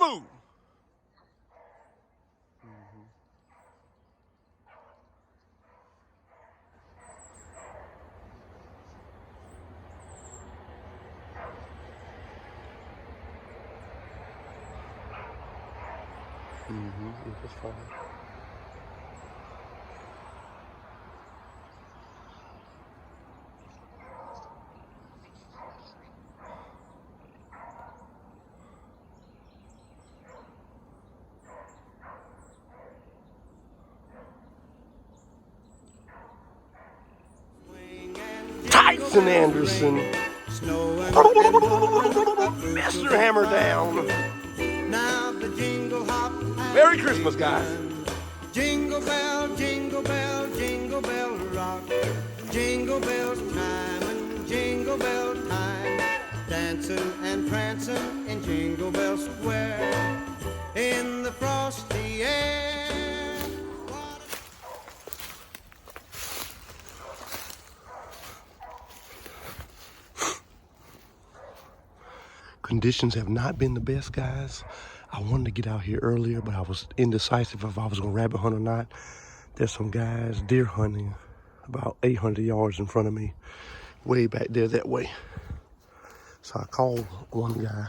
move. It's fine. Tyson Anderson. Mr. Hammer down. Now the jingle hop. Merry Christmas, guys. Jingle bell rock. Jingle bell time and jingle bell time. Dancing and prancing in Jingle Bell Square. In the frosty air. Conditions have not been the best, guys. I wanted to get out here earlier, but I was indecisive if I was going to rabbit hunt or not. There's some guys deer hunting about 800 yards in front of me, way back there that way. So I called one guy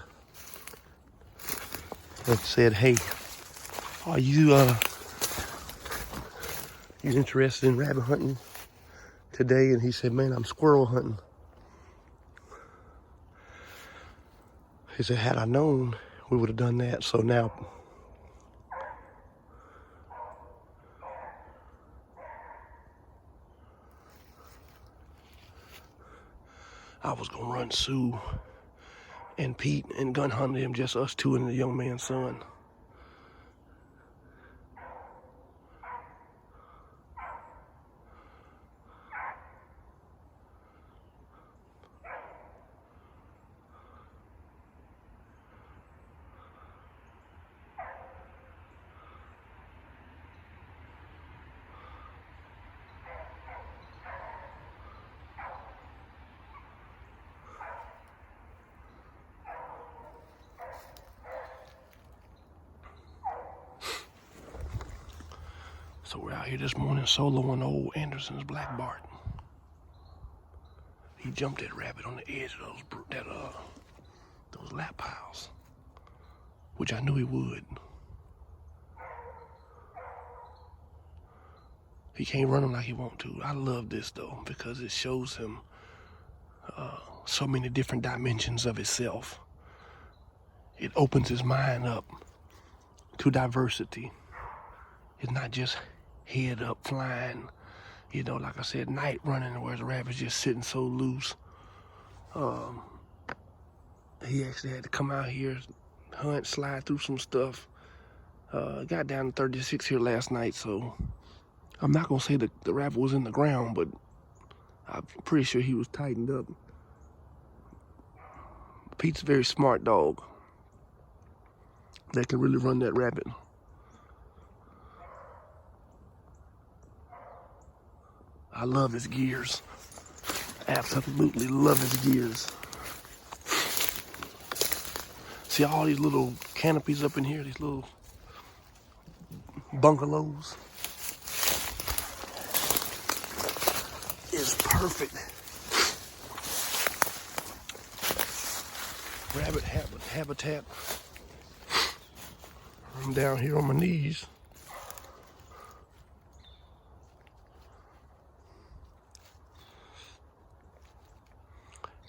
and said, hey, are you interested in rabbit hunting today? And he said, man, I'm squirrel hunting. He said, had I known, we would have done that. So now, I was going to run Sue and Pete and gun hunt him, just us two and the young man's son. So we're out here this morning soloing old Anderson's black Bart. He jumped that rabbit on the edge of those lap piles, which I knew he would. He can't run him like he want to. I love this though because it shows him so many different dimensions of himself. It opens his mind up to diversity. It's not just head up flying, you know, like I said, night running where the rabbit's just sitting so loose. He actually had to come out here, hunt, slide through some stuff. Got down to 36 here last night, so I'm not gonna say the rabbit was in the ground, but I'm pretty sure he was tightened up. Pete's a very smart dog that can really run that rabbit. I love his gears. Absolutely love his gears. See all these little canopies up in here, these little bungalows? It's perfect. Rabbit habitat. I'm down here on my knees.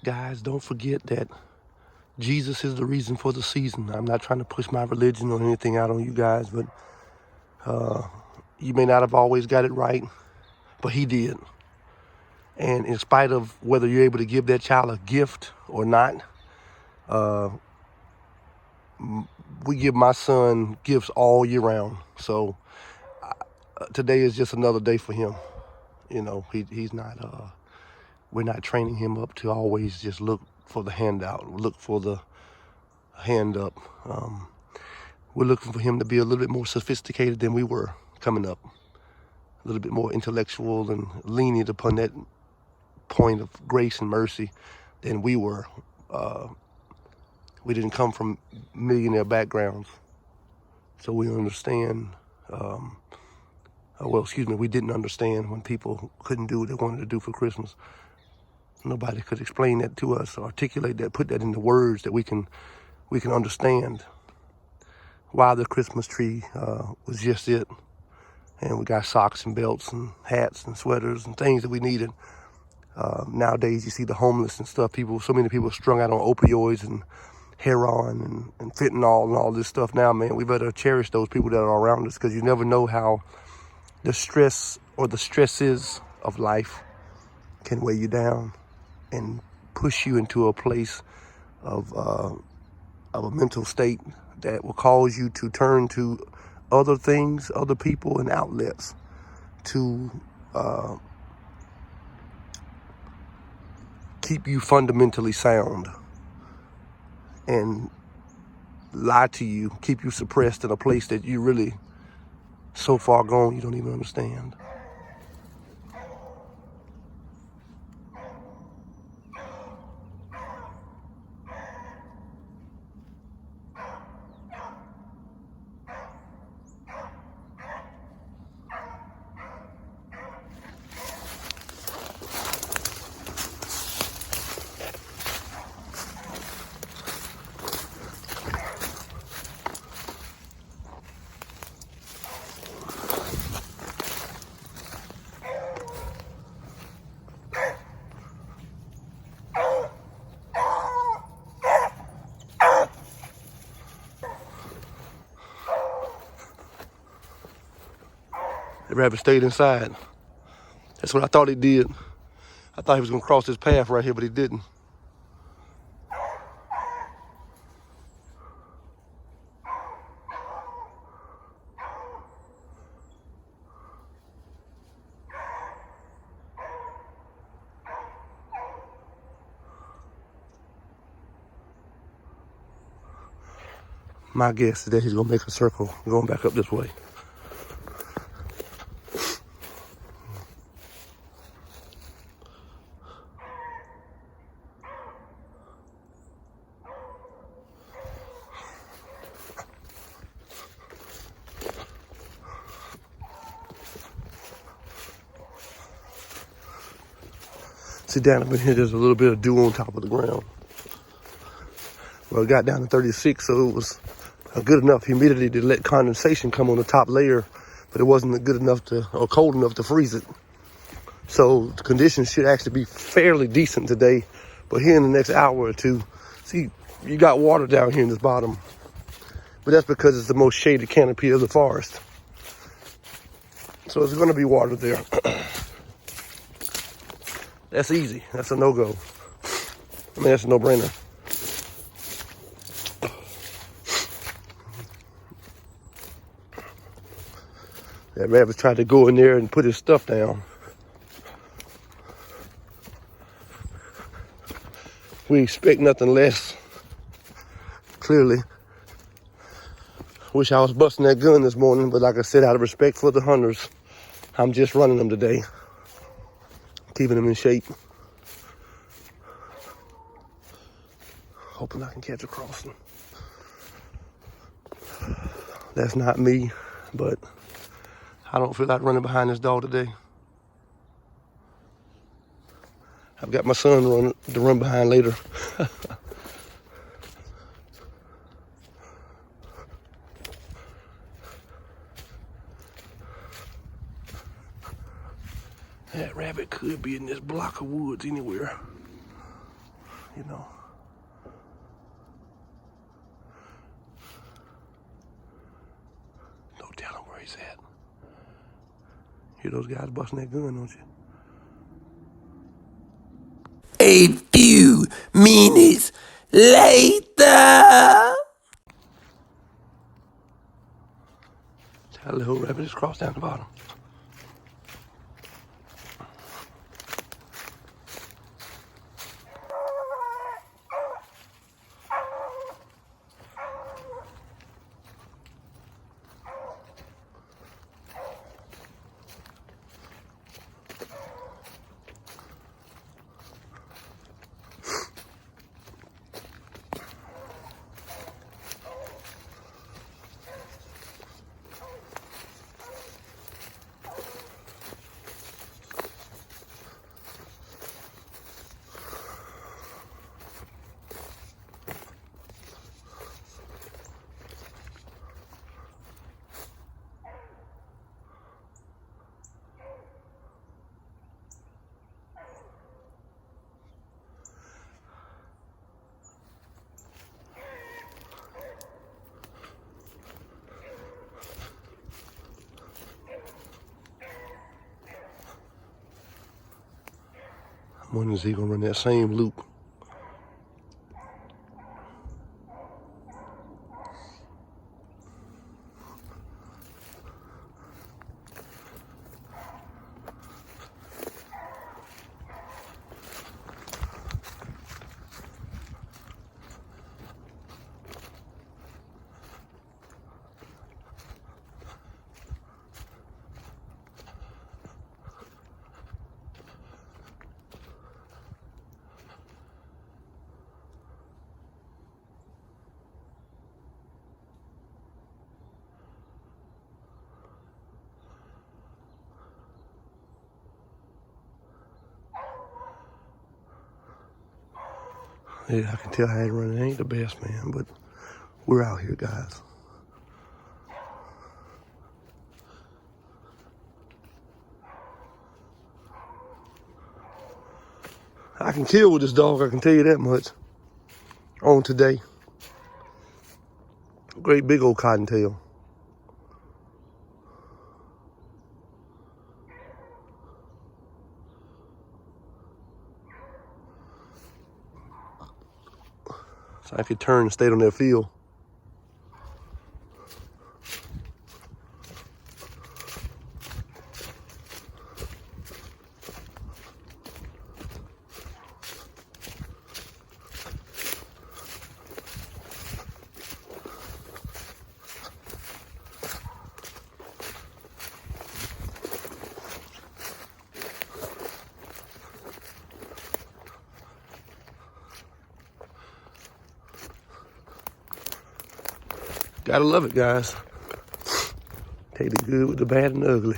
Guys, don't forget that Jesus is the reason for the season. I'm not trying to push my religion or anything out on you guys, but you may not have always got it right, but he did. And in spite of whether you're able to give that child a gift or not, we give my son gifts all year round. So today is just another day for him. You know, he's not... We're not training him up to always just look for the handout, look for the hand up. We're looking for him to be a little bit more sophisticated than we were coming up, a little bit more intellectual and lenient upon that point of grace and mercy than we were We didn't come from millionaire backgrounds, so we understand. We didn't understand when people couldn't do what they wanted to do for Christmas. Nobody could explain that to us, or articulate that, put that into words that we can understand why the Christmas tree was just it. And we got socks and belts and hats and sweaters and things that we needed. Nowadays, you see the homeless and stuff. So many people strung out on opioids and heroin and fentanyl and all this stuff now, man. We better cherish those people that are around us, because you never know how the stress or the stresses of life can weigh you down and push you into a place of a mental state that will cause you to turn to other things, other people, and outlets to keep you fundamentally sound and lie to you, keep you suppressed in a place that you really so far gone you don't even understand. The rabbit stayed inside. That's what I thought he did. I thought he was gonna cross this path right here, but he didn't. My guess is that he's gonna make a circle going back up this way. See, down up in here, there's a little bit of dew on top of the ground. Well, it got down to 36, so it was a good enough humidity to let condensation come on the top layer, but it wasn't good enough or cold enough to freeze it. So the conditions should actually be fairly decent today, but here in the next hour or two, see, you got water down here in this bottom, but that's because it's the most shaded canopy of the forest. So there's gonna be water there. That's easy. That's a no-go. I mean, that's a no-brainer. That rabbit tried to go in there and put his stuff down. We expect nothing less. Clearly. Wish I was busting that gun this morning, but like I said, out of respect for the hunters, I'm just running them today. Keeping them in shape. Hoping I can catch a crossing. That's not me, but I don't feel like running behind this dog today. I've got my son to run behind later. That rabbit could be in this block of woods anywhere, you know. No telling where he's at. Hear those guys busting that gun, don't you? A few minutes later. That little rabbit just crossed down the bottom. When is he gonna run that same loop? Yeah, I can tell how he running ain't the best, man, but we're out here, guys. I can kill with this dog, I can tell you that much. On today. Great big old cottontail. So I could turn and stay on that field. Gotta love it, guys. Take the good with the bad and the ugly.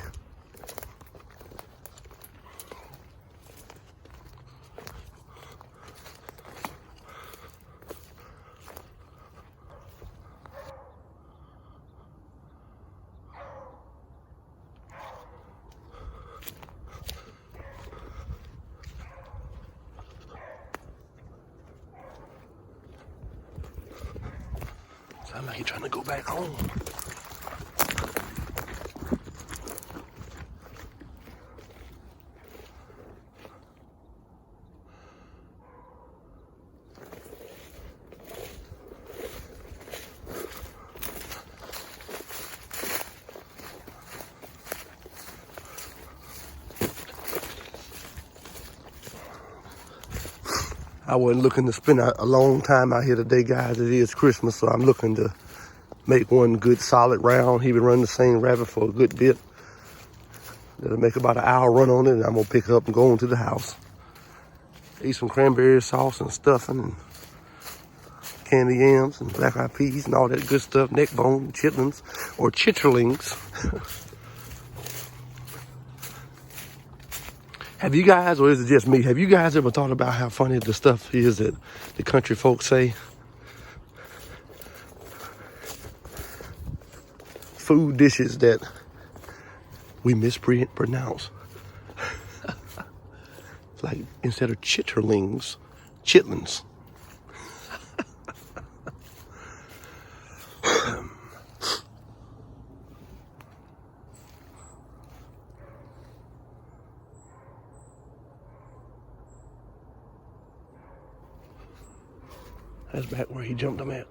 Sound like he's trying to go back home. I wasn't looking to spend a long time out here today, guys. It is Christmas, so I'm looking to make one good solid round. He been running the same rabbit for a good bit. That'll make about an hour run on it, and I'm gonna pick up and go into the house. Eat some cranberry sauce and stuffing and candy yams and black eyed peas and all that good stuff. Neck bone, chitlins, or chitterlings. Have you guys, or is it just me, have you guys ever thought about how funny the stuff is that the country folks say? Food dishes that we mispronounce. Like, instead of chitterlings, chitlins. That's back where he jumped them at.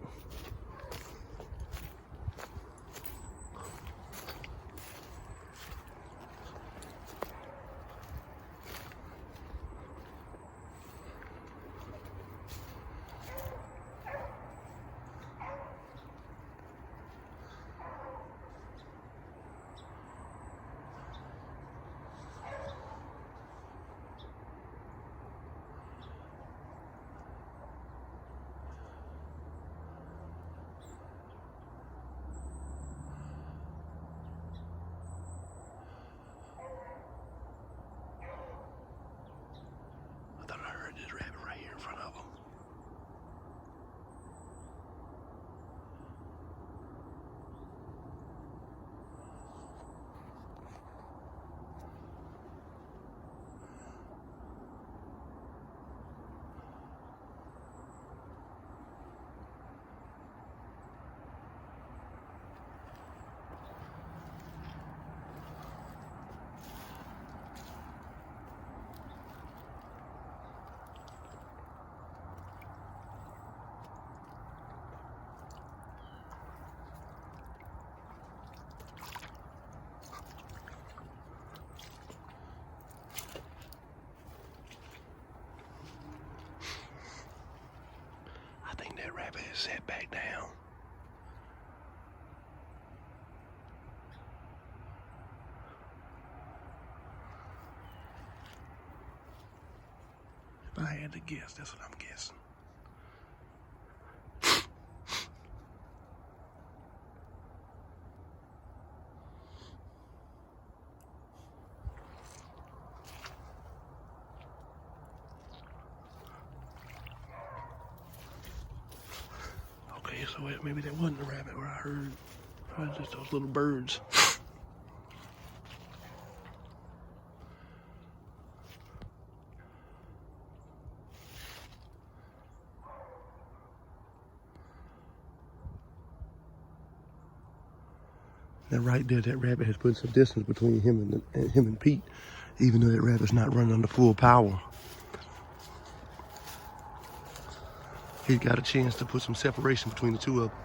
that rabbit is set back down. If I had to guess, that's what I'm guessing. Okay, so maybe that wasn't a rabbit where I heard. Probably just those little birds. That right there, that rabbit has put some distance between him and Pete, even though that rabbit's not running under full power. He's got a chance to put some separation between the two of them.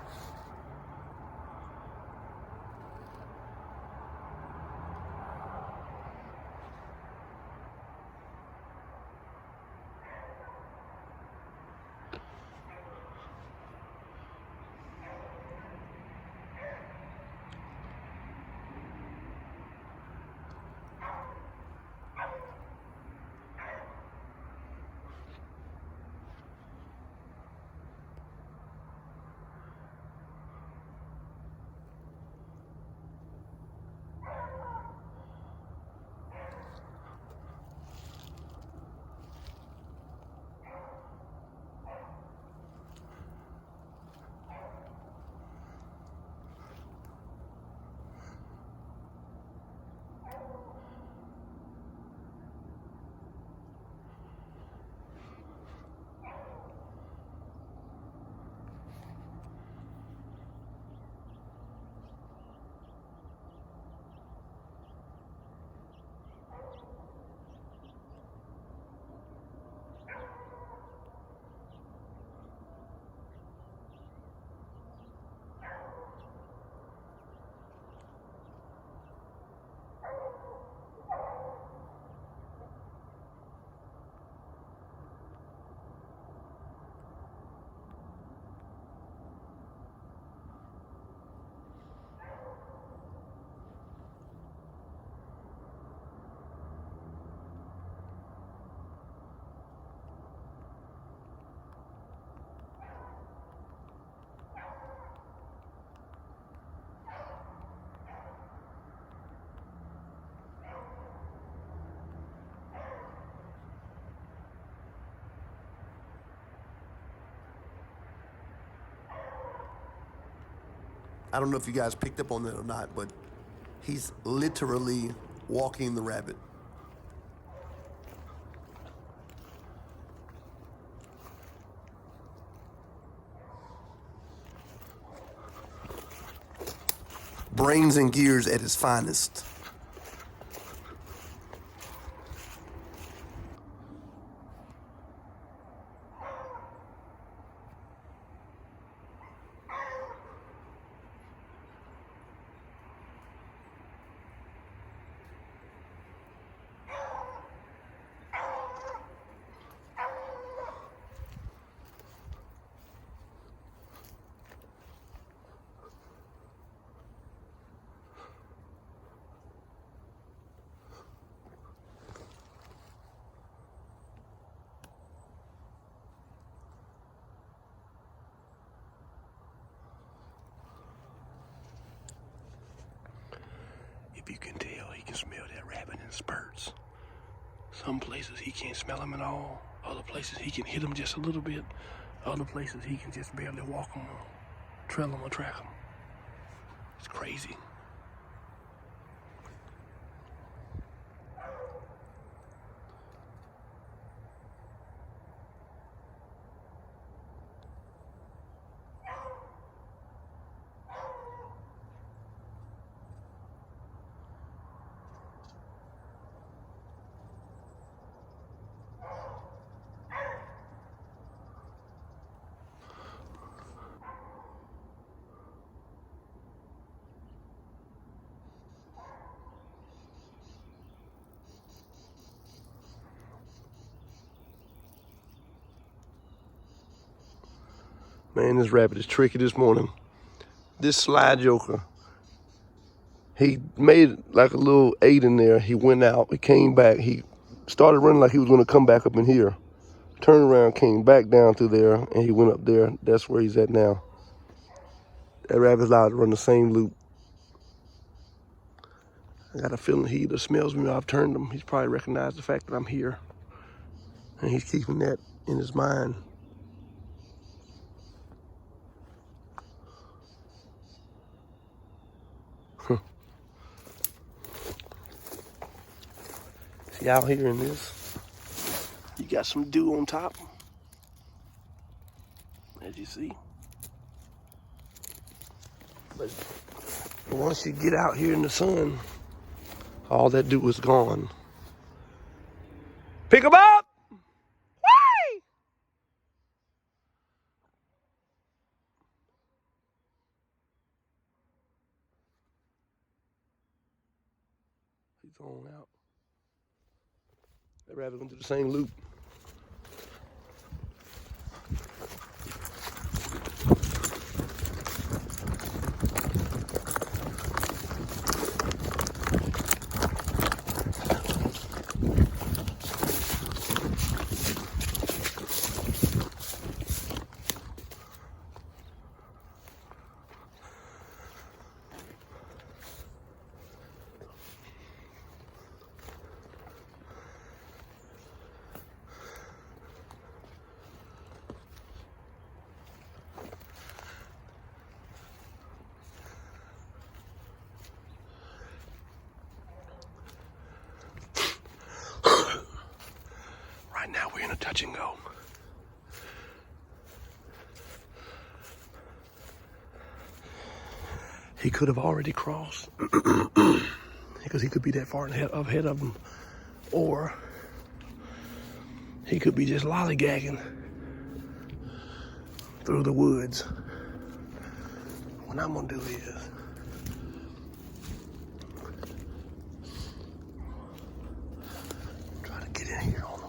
I don't know if you guys picked up on that or not, but he's literally walking the rabbit. Brains and gears at his finest. If you can tell, he can smell that rabbit in spurts. Some places he can't smell him at all. Other places he can hit him just a little bit. Other places he can just barely walk him or trail him or track him. It's crazy. Man, this rabbit is tricky this morning. This slide joker, he made like a little 8 in there. He went out, he came back. He started running like he was gonna come back up in here. Turned around, came back down through there, and he went up there. That's where he's at now. That rabbit's allowed to run the same loop. I got a feeling he either smells me or I've turned him. He's probably recognized the fact that I'm here. And he's keeping that in his mind. See, out here in this, you got some dew on top, as you see. But once you get out here in the sun, all that dew is gone. Pick him up! Whee! He's on out. That rabbit gonna do the same loop. Right now we're in a touch and go. He could have already crossed because he could be that far ahead of him, or he could be just lollygagging through the woods. What I'm gonna do is try to get in here on him.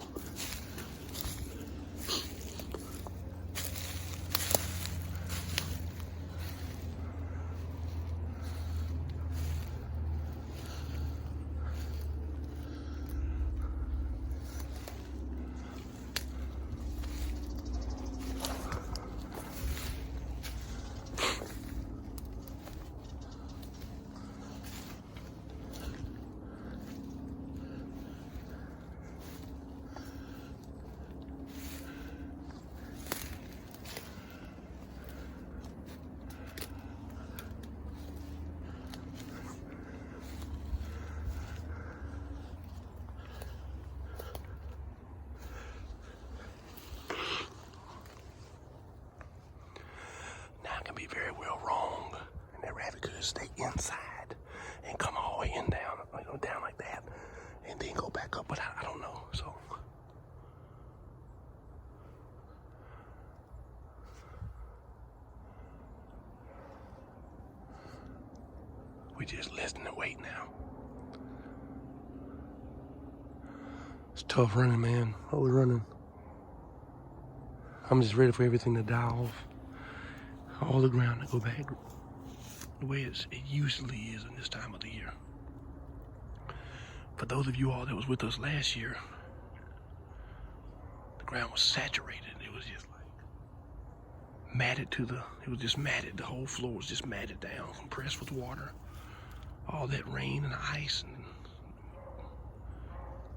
Can be very well wrong, and that rabbit could stay inside and come all the way in down, down like that, and then go back up. But I don't know. So we just listen and wait now. It's tough running, man. What we running? I'm just ready for everything to die off. All the ground to go back the way it usually is in this time of the year. For those of you all that was with us last year, the ground was saturated. It was just like matted it was just matted. The whole floor was just matted down, compressed with water. All that rain and ice and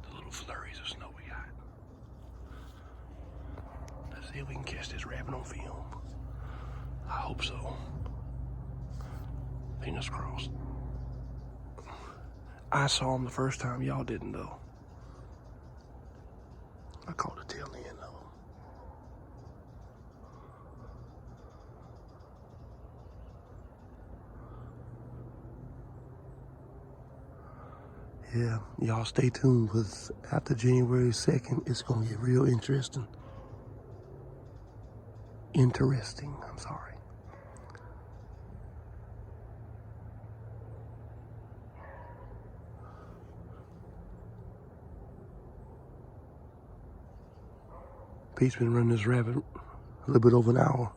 the little flurries of snow we got. Let's see if we can catch this rabbit on film. I hope so. Fingers crossed. I saw him the first time, y'all didn't though. I caught the tail end of him. Yeah, y'all stay tuned because after January 2nd, it's gonna get real interesting. I'm sorry. Pete's been running this rabbit a little bit over an hour.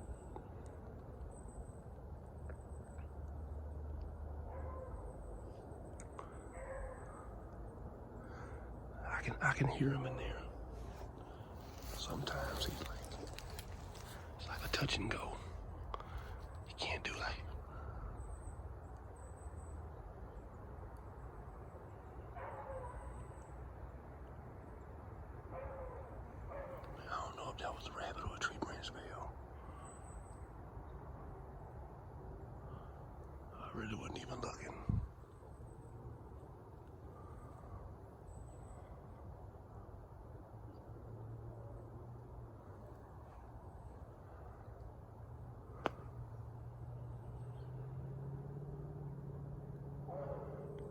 I can hear him in there. Sometimes it's like a touch and go. He can't do like. I don't know if that was a rabbit or a tree branch bell. I really wasn't even looking.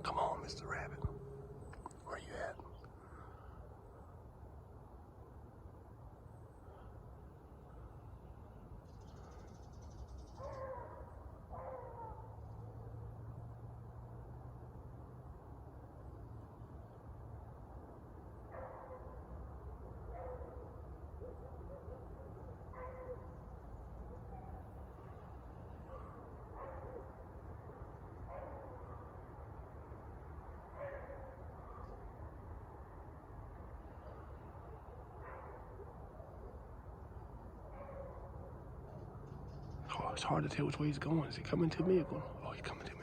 Come on, Mr. Rabbit. Where you at? Oh, it's hard to tell which way he's going. Is he coming to me or going? Oh, he's coming to me.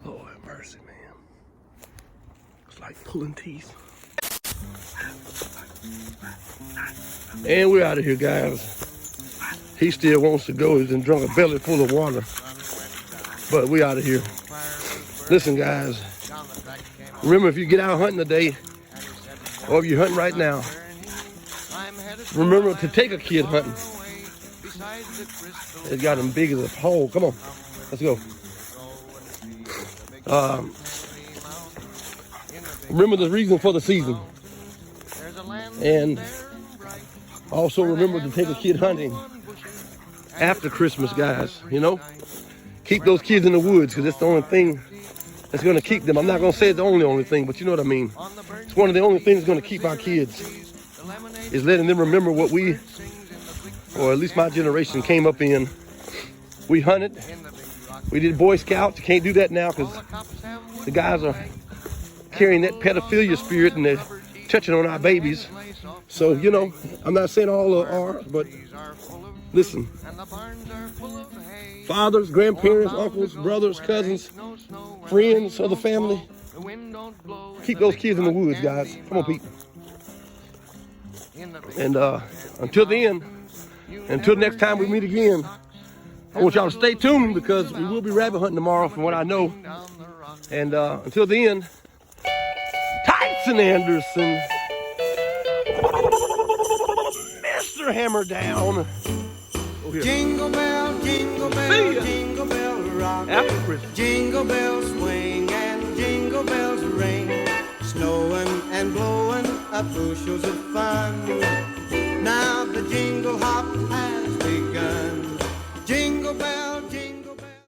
Lord have mercy, man. It's like pulling teeth. And we're out of here, guys. He still wants to go. He's drunk a belly full of water. But we out of here. Listen, guys. Remember, if you get out hunting today, or if you're hunting right now, remember to take a kid hunting. It's got them big as a pole. Come on. Let's go. Remember the reason for the season. And also remember to take a kid hunting after Christmas, guys. You know, keep those kids in the woods, because it's the only thing that's going to keep them. I'm not going to say it's the only thing, but you know what I mean. It's one of the only things that's going to keep our kids, is letting them remember what we, or at least my generation, came up in. We hunted. We did Boy Scouts. You can't do that now because the guys are carrying that pedophilia spirit and they're touching on our babies. So, you know, I'm not saying all are, but listen. Fathers, grandparents, uncles, brothers, cousins, friends of the family, keep those kids in the woods, guys. Come on, Pete. And until then, until next time we meet again, I want y'all to stay tuned because we will be rabbit hunting tomorrow from what I know. And until then, Tyson Anderson, Mr. Hammer Down. Jingle bell, jingle bell, jingle bell rock. After Christmas. Jingle bells swing and jingle bells ring. Snowing and blowing up bushels of fun. Now the jingle hop